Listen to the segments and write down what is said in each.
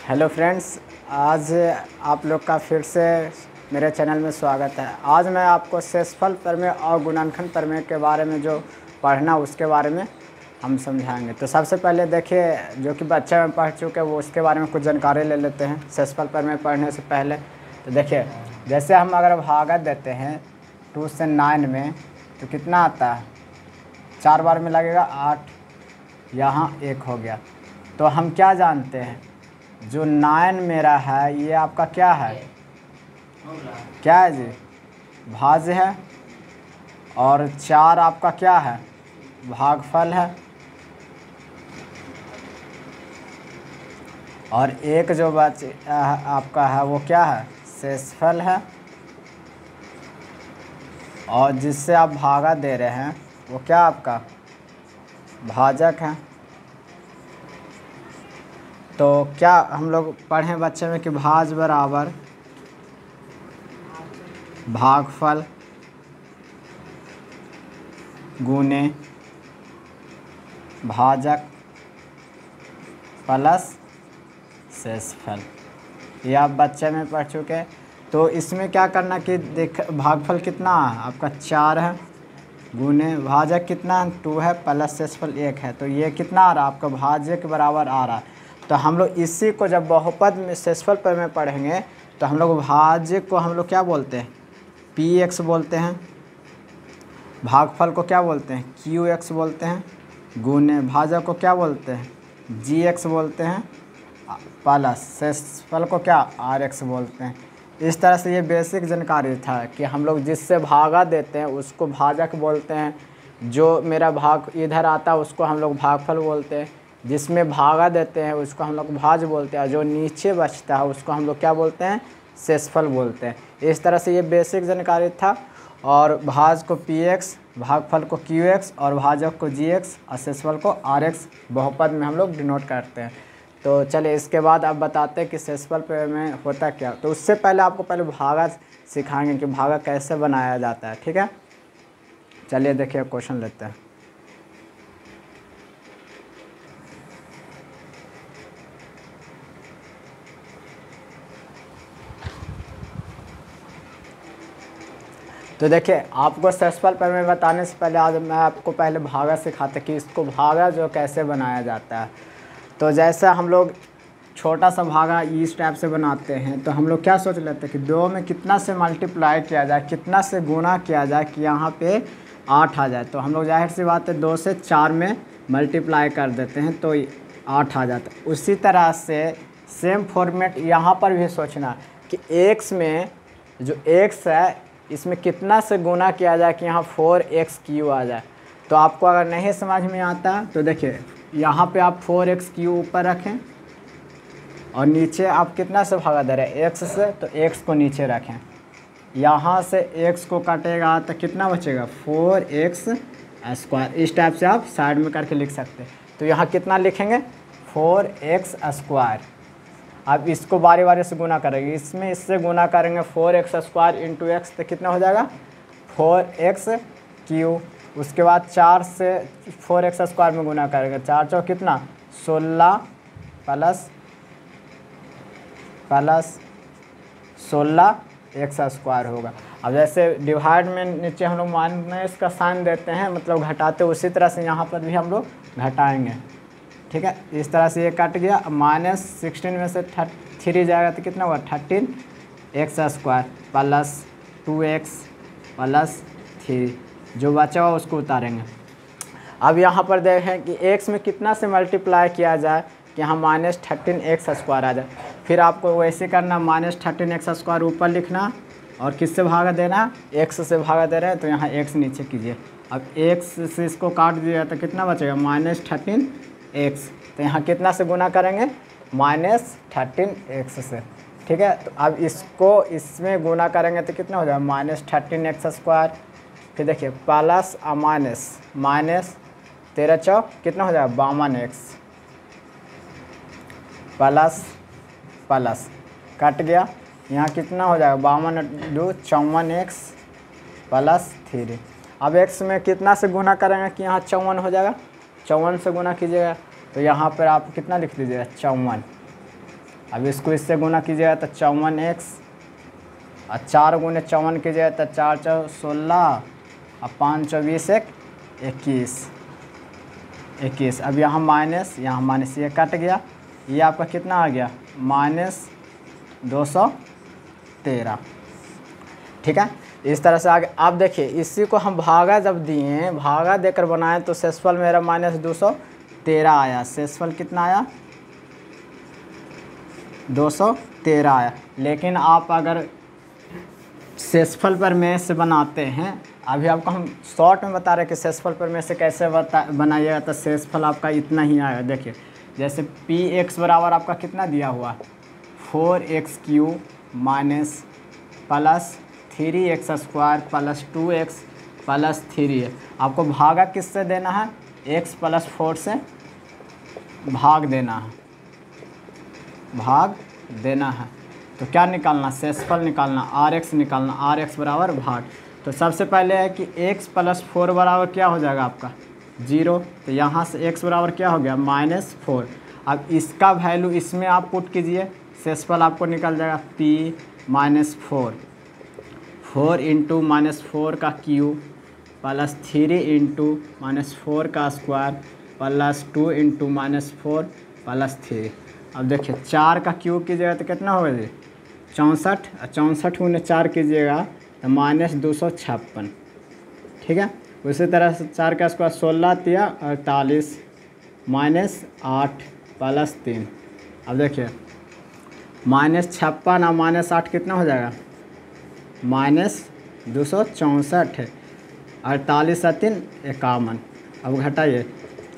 Hello friends, आज आप लोग का फिर से मेरे चैनल में स्वागत है। आज मैं आपको शेषफल प्रमेय और गुणनखंड प्रमेय के बारे में जो पढ़ना उसके बारे में हम समझाएंगे। तो सबसे पहले देखिए, जो कि बच्चे में पढ़ चुके हैं वो उसके बारे में कुछ जानकारी ले लेते हैं शेषफल प्रमेय पढ़ने से पहले। तो देखिए, जैसे हम अगर भागत देते हैं 2 से 9 में तो कितना आता है, 4 बार में लगेगा 8, यहाँ 1 हो गया। तो हम क्या जानते हैं, जो 9 मेरा है ये आपका क्या है, क्या है जी, भाज्य है, और 4 आपका क्या है, भागफल है, और 1 जो आपका है वो क्या है, शेषफल है, और जिससे आप भागा दे रहे हैं वो क्या आपका भाजक है। तो क्या हम लोग पढ़ें बच्चे में कि भाज बराबर भागफल गुने भाजक प्लस शेषफल, ये आप बच्चे में पढ़ चुके हैं। तो इसमें क्या करना कि देख, भागफल कितना है आपका 4 है, गुने भाजक कितना है 2 है, प्लस शेषफल 1 है। तो ये कितना आ रहा है आपका भाज्य के बराबर आ रहा है। तो हम लोग इसी को जब बहुपद में शेषफल पर में पढ़ेंगे तो हम लोग भाज्य को हम लोग क्या बोलते हैं, px बोलते हैं, भागफल को क्या बोलते हैं, qx बोलते हैं, गुने भाजक को क्या बोलते हैं, gx बोलते हैं, प्लस शेषफल को क्या rx बोलते हैं। इस तरह से ये बेसिक जानकारी था कि हम लोग जिससे भागा देते हैं उसको भाजक बोलते हैं, जो मेरा भाग इधर आता है उसको हम लोग भागफल बोलते हैं, जिसमें भागा देते हैं उसको हम लोग भाज बोलते हैं, जो नीचे बचता है उसको हम लोग क्या बोलते हैं, शेषफल बोलते हैं। इस तरह से ये बेसिक जानकारी था। और भाज को px, भागफल को qx, और भाजक को gx, और शेषफल को rx बहुपद में हम लोग डिनोट करते हैं। तो चलिए इसके बाद आप बताते हैं कि शेषफल में होता क्या। तो उससे पहले आपको पहले भागा सिखाएंगे कि भागा कैसे बनाया जाता है, ठीक है। चलिए देखिए क्वेश्चन लेते हैं। तो देखिए, आपको शेषफल प्रमेय बताने से पहले आज मैं आपको पहले भागा सिखाते कि इसको भागा जो कैसे बनाया जाता है। तो जैसा हम लोग छोटा सा भागा इस टाइप से बनाते हैं, तो हम लोग क्या सोच लेते हैं कि 2 में कितना से मल्टीप्लाई किया जाए, कितना से गुना किया जाए कि यहाँ पे 8 आ जाए। तो हम लोग जाहिर सी बात है 2 से 4 में मल्टीप्लाई कर देते हैं तो 8 आ जाता है। उसी तरह से सेम फॉर्मेट यहाँ पर भी सोचना कि x में जो x है इसमें कितना से गुना किया जाए कि यहाँ 4x³ आ जाए। तो आपको अगर नहीं समझ में आता तो देखिए, यहाँ पे आप 4x³ ऊपर रखें और नीचे आप कितना से भागा दे रहे हैं, x से, तो x को नीचे रखें। यहाँ से x को काटेगा तो कितना बचेगा, 4x²। इस टाइप से आप साइड में करके लिख सकते हैं। तो यहाँ कितना लिखेंगे, 4x²। अब इसको बारी बारी से गुना करेंगे, इसमें इससे गुना करेंगे 4x² इंटू x, तो कितना हो जाएगा 4x³। उसके बाद 4 से 4x² में गुना करेंगे, 4 चौक कितना 16 प्लस 16x² होगा। अब जैसे डिवाइड में नीचे हम लोग माइनस का साइन देते हैं, मतलब घटाते, उसी तरह से यहाँ पर भी हम लोग घटाएंगे, ठीक है। इस तरह से ये कट गया। -16 में से 3 जाएगा तो कितना हुआ 13x² प्लस 2x प्लस 3, जो बचा हुआ उसको उतारेंगे। अब यहाँ पर देखें कि x में कितना से मल्टीप्लाई किया जाए कि यहाँ -13x² आ जाए। फिर आपको वैसे करना, -13x² ऊपर लिखना और किससे भागा देना, x से भागा दे रहे हैं तो यहाँ x नीचे कीजिए। अब x से इसको काट दिया तो कितना बचेगा -13x। तो यहाँ कितना से गुना करेंगे, -13x से, ठीक है। तो अब इसको इसमें गुना करेंगे तो कितना हो जाएगा -13x²। फिर देखिए प्लस माइनस 13 चौक कितना हो जाएगा 52x, प्लस कट गया, यहाँ कितना हो जाएगा 52 54x प्लस 3। अब x में कितना से गुना करेंगे कि यहाँ 54 हो जाएगा, 54 से गुना कीजिएगा तो यहाँ पर आप कितना लिख दीजिएगा 54। अब इसको इससे गुना कीजिएगा तो 54x, और 4 गुने 54 कीजिएगा तो 4 4 16, और 5 24 1 21। अब यहाँ माइनस ये कट गया, ये आपका कितना आ गया -213। ठीक है, इस तरह से आगे आप देखिए, इसी को हम भागा जब दिए हैं, भागा देकर बनाए तो शेषफल मेरा -213 आया। शेषफल कितना आया 213 आया। लेकिन आप अगर शेषफल प्रमेय से बनाते हैं, अभी आपको हम शॉर्ट में बता रहे हैं कि शेषफल प्रमेय से कैसे बनाइएगा, तो शेषफल आपका इतना ही आएगा। देखिए जैसे px बराबर आपका कितना दिया हुआ 4x³ minus plus 3x² plus 2x plus 3 है। आपको भागा किससे देना है, x + 4 से भाग देना है, तो क्या निकालना, शेषफल निकालना, rx निकालना, rx बराबर भाग। तो सबसे पहले है कि x + 4 बराबर क्या हो जाएगा आपका 0, तो यहाँ से x बराबर क्या हो गया -4। अब इसका वैल्यू इसमें आप पुट कीजिए, शेषफल आपको निकल जाएगा p -4, 4 × -4 का क्यूब प्लस 3 × -4 का स्क्वायर प्लस 2 × -4 प्लस 3। अब देखिए 4 का क्यूब कीजिएगा तो कितना होगा जी 64, 64 गुने 4 कीजिएगा तो -256। ठीक है, उसी तरह से 4 का स्क्वायर 16 × 48 -8 प्लस 3। अब देखिए -56 और -8 कितना हो जाएगा -264, 48 और 3 51। अब घटाइए,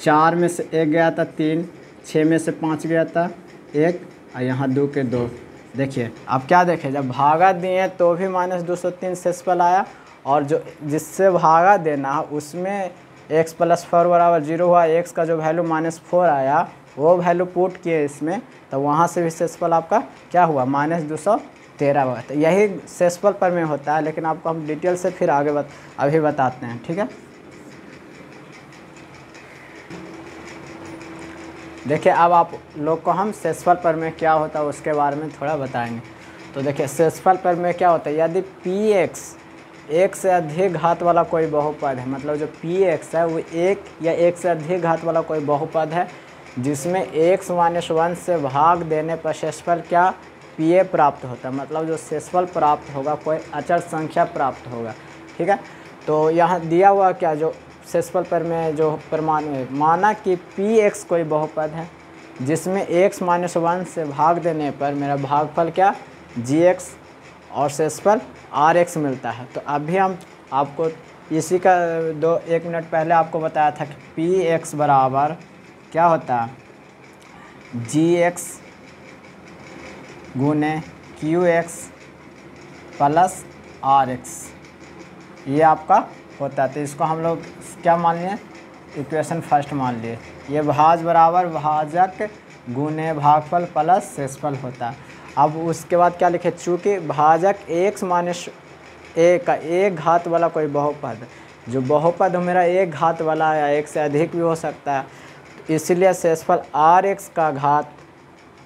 4 में से 1 गया था 3, 6 में से 5 गया था 1, और यहाँ 2 के 2। देखिए अब क्या देखें, जब भागा दिए तो भी -203 शेषफल आया, और जो जिससे भागा देना है उसमें x + 4 बराबर 0 हुआ, x का जो वैल्यू -4 आया वो वैल्यू पुट किए इसमें, तो वहाँ से भी शेषफल आपका क्या हुआ -213 हुआ। तो यही शेषफल प्रमेय होता है, लेकिन आपको हम डिटेल से फिर आगे अभी बताते हैं। ठीक है, देखिए अब आप लोग को हम शेषफल प्रमेय क्या होता है उसके बारे में थोड़ा बताएंगे। तो देखिए शेषफल प्रमेय क्या होता है, यदि px एक से अधिक घात वाला कोई बहुपद है, मतलब जो px है वो एक या एक से अधिक घात वाला कोई बहुपद है जिसमें x - 1 से भाग देने पर शेषफल क्या pa प्राप्त होता है, मतलब जो शेषफल प्राप्त होगा कोई अचर संख्या प्राप्त होगा। ठीक है, तो यहाँ दिया हुआ क्या, जो शेषफल प्रमेय जो प्रमाण में माना कि px कोई बहुपद है जिसमें x - 1 से भाग देने पर मेरा भागफल क्या gx और शेषफल rx मिलता है। तो अभी हम आपको इसी का 1 मिनट पहले आपको बताया था कि px बराबर क्या होता है gx गुने qx प्लस rx, ये आपका होता है। तो इसको हम लोग क्या मान लिए, इक्वेशन फर्स्ट मान लिए। ये भाज बराबर भाजक गुने भागफल प्लस शेषफल होता है। अब उसके बाद क्या लिखे, चूँकि भाजक x - 1 का एक घात वाला कोई बहुपद, जो बहुपद मेरा एक घात वाला है या एक से अधिक भी हो सकता है, इसलिए शेषफल rx का घात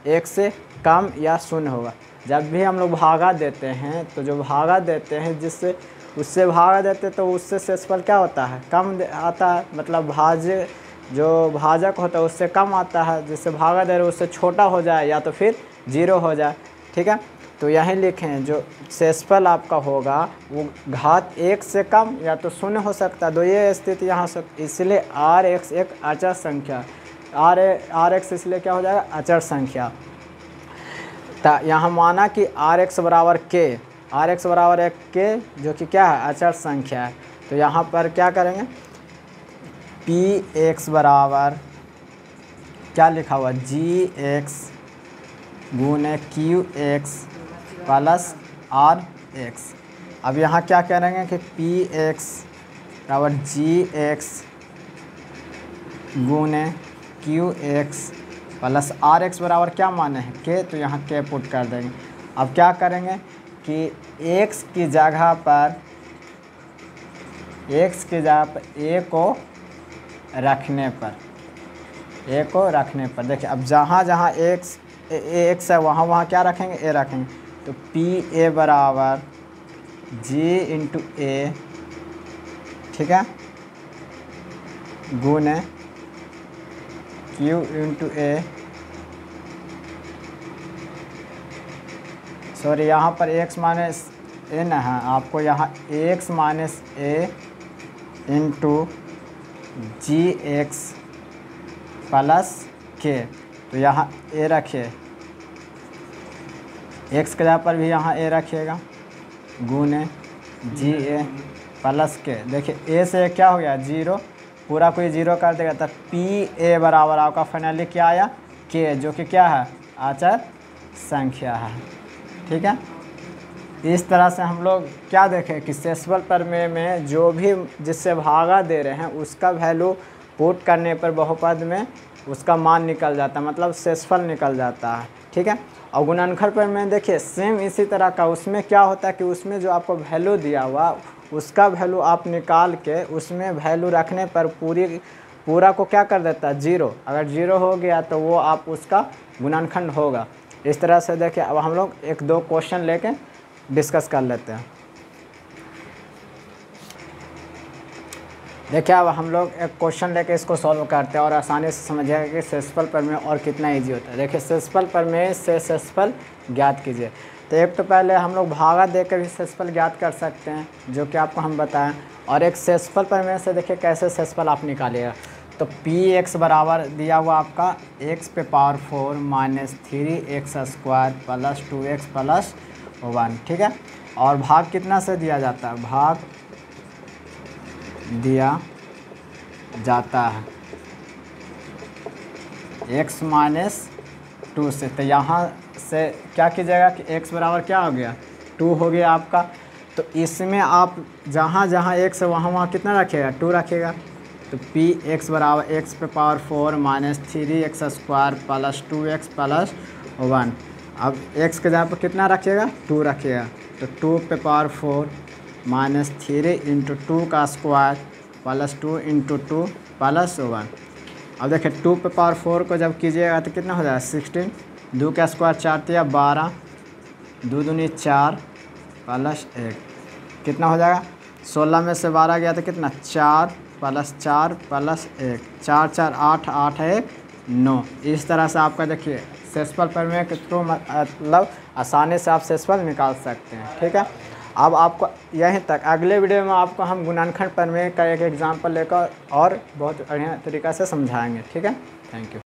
1 से कम या शून्य होगा। जब भी हम लोग भागा देते हैं तो जो भागा देते हैं जिससे उससे भागा देते तो उससे शेषफल क्या होता है कम आता है, मतलब भाज्य जो भाजक होता है उससे कम आता है, जिससे भागा दे रहे उससे छोटा हो जाए या तो फिर 0 हो जाए। ठीक है, तो यहीं लिखें जो शेषफल आपका होगा वो घात 1 से कम या तो शून्य हो सकता है, दो ये स्थिति यहाँ से, इसलिए rx एक अचर संख्या, rx इसलिए क्या हो जाएगा अचर संख्या। तो यहाँ माना कि rx बराबर k, rx बराबर एक k जो कि क्या है अचर संख्या है। तो यहाँ पर क्या करेंगे, px बराबर क्या लिखा हुआ gx गुने qx प्लस rx। अब यहाँ क्या करेंगे कि px बराबर gx गुने qx प्लस rx बराबर क्या माने हैं k, तो यहाँ k पुट कर देंगे। अब क्या करेंगे कि x की जगह पर a को रखने पर देखिए अब जहाँ जहाँ x ए एक्स है वहाँ वहाँ क्या रखेंगे, ए रखेंगे। तो पी ए बराबर जी इंटू ए, ठीक है, गुने क्यू इंटू ए, सॉरी यहाँ पर एक्स माइनस एन है, आपको यहाँ एक्स माइनस ए इंटू जी एक्स प्लस के, तो यहाँ ए रखिए, एक्स के जगह पर भी यहाँ ए रखिएगा, गुने जी ए प्लस के। देखिए ए से क्या हो गया, जीरो, पूरा कोई जीरो कर देगा, तब पी ए बराबर आपका फाइनली क्या आया, के, जो कि क्या है, अचर संख्या है, ठीक है। इस तरह से हम लोग क्या देखें कि सेसफल प्रमेय में जो भी जिससे भागा दे रहे हैं उसका वैल्यू पुट करने पर बहुपद में उसका मान निकल जाता है, मतलब सेसफल निकल जाता है, ठीक है। और गुणनखंड प्रमेय देखिए सेम इसी तरह का, उसमें क्या होता है कि उसमें जो आपको वैल्यू दिया हुआ उसका वैल्यू आप निकाल के उसमें वैल्यू रखने पर पूरा को क्या कर देता है, जीरो। अगर जीरो हो गया तो वो आप उसका गुणनखंड होगा। इस तरह से देखिए अब हम लोग एक दो क्वेश्चन लेके डिस्कस कर लेते हैं। देखिए अब हम लोग एक क्वेश्चन लेके इसको सॉल्व करते हैं और आसानी से समझिएगा कि सेसफल प्रमेय और कितना इजी होता है। देखिए सेसफल प्रमेय से सेसफल ज्ञात कीजिए। तो एक तो पहले हम लोग भागा देकर भी सेसफल ज्ञात कर सकते हैं, जो कि आपको हम बताएं, और एक सेसफल प्रमेय से देखिए कैसे सेसफल आप निकालिएगा। तो पी एक्स बराबर दिया हुआ आपका एक्स पे power 4 minus 3x square plus 2x plus 1, ठीक है। और भाग कितना से दिया जाता है, भाग दिया जाता है x माइनस 2 से। तो यहाँ से क्या कीजिएगा कि x बराबर क्या हो गया, 2 हो गया आपका। तो इसमें आप जहाँ जहाँ x है वहाँ वहाँ कितना रखिएगा, 2 रखिएगा। तो पी एक्स बराबर एक्स पे power 4 minus 3x square plus 2x plus 1। अब x के जगह पर कितना रखिएगा, 2 रखिएगा। तो 2 पे पावर 4 माइनस 3 इंटू 2 का स्क्वायर प्लस 2 इंटू 2 प्लस 1। अब देखिए 2 पे पावर 4 को जब कीजिएगा तो कितना हो जाएगा, 16, 2 का स्क्वायर 4 तिया 12, 2 दूनी 4 प्लस 1, कितना हो जाएगा, 16 में से 12 गया तो कितना, 4 प्लस 4 प्लस 1, 4 4 8, 8 1 9। इस तरह से आपका देखिए सेसफल प्रमेय के थ्रू मतलब आसानी से आप सेसफल निकाल सकते हैं, ठीक है। अब आपको यहीं तक, अगले वीडियो में आपको हम गुणनखंड प्रमेय का एक एग्जाम्पल लेकर और बहुत बढ़िया तरीक़ा से समझाएंगे, ठीक है। Thank you.